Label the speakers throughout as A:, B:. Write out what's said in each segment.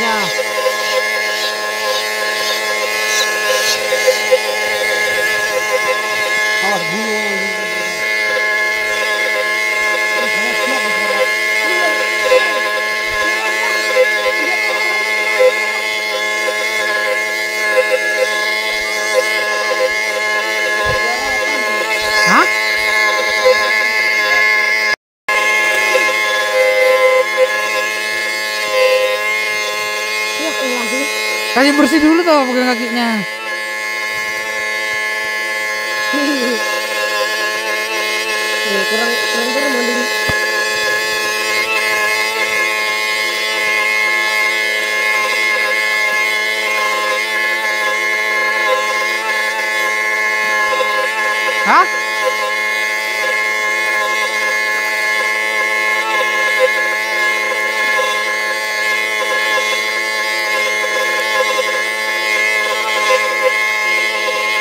A: kakinya. Awas gulung. Hah? Kasih bersih dulu tuh pegang kakinya.
B: kurang mending.
A: Hah?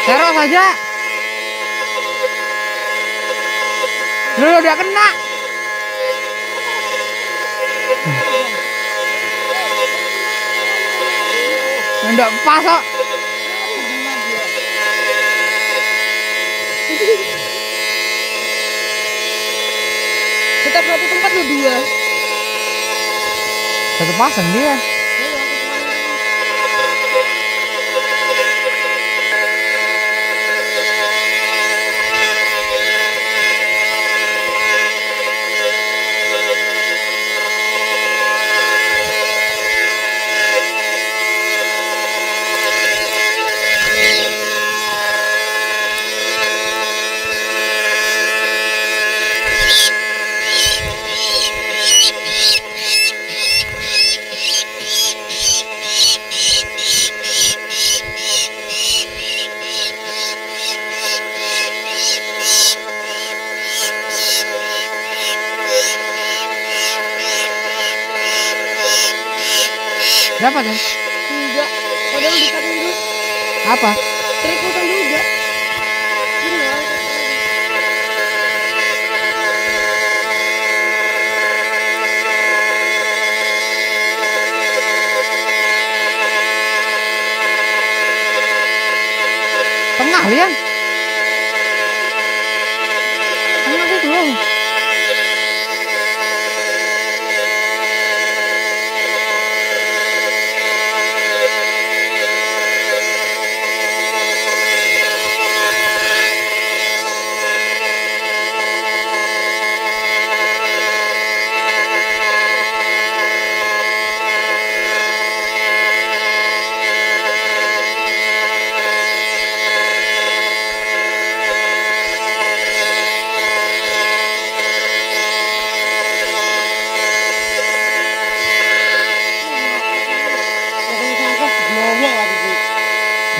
A: Terus saja. Dulu udah kena. Enggak pas kok.
B: Kita berapa tempat lu 2?
A: Satu pasang dia. Siapa kan?
B: Enggak. Padahal dikatain dulu.
A: Apa?
B: Terikutan juga.
A: Tengah lian. Tengah itu loh.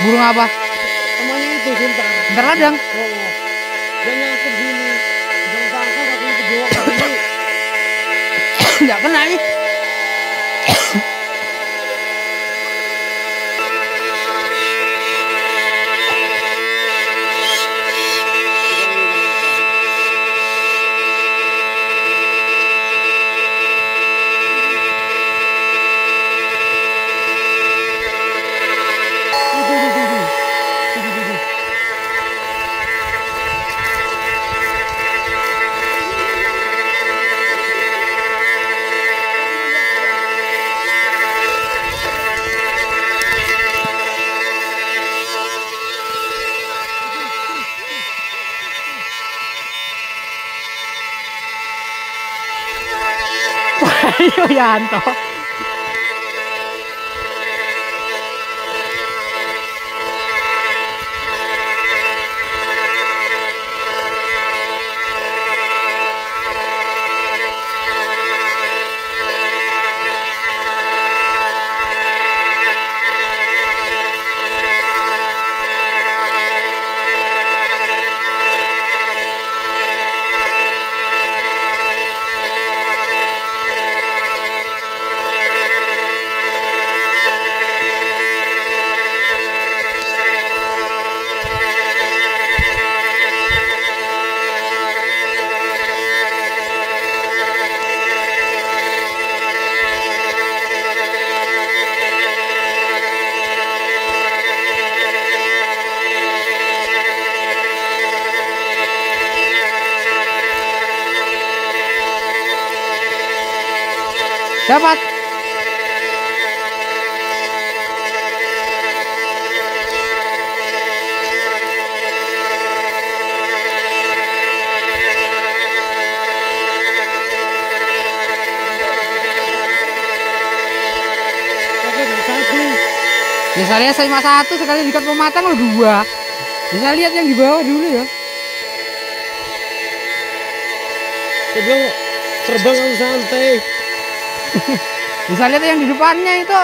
A: Burung apa?
B: Namanya itu bentar.
A: Bentar ladang.
B: Dan nyangkut gini. Jangan sangka kakinya kejauh gini.
A: Enggak kena nih. Ayo Yanto. Dapat.
B: Oke, dari satu.
A: Ya saya lihat cuma satu, sekali dikat pematang lo dua. Ya saya lihat yang di bawah dulu ya.
B: Dia bilang terbang langsung santai.
A: Bisa lihat yang di depannya itu,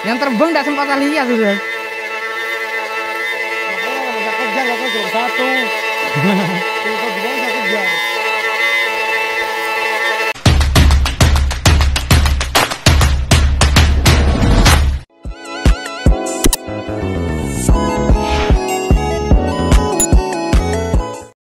A: yang terbang tidak sempat saya lihat sudah.
B: Makanya bisa kejar apa cuma satu.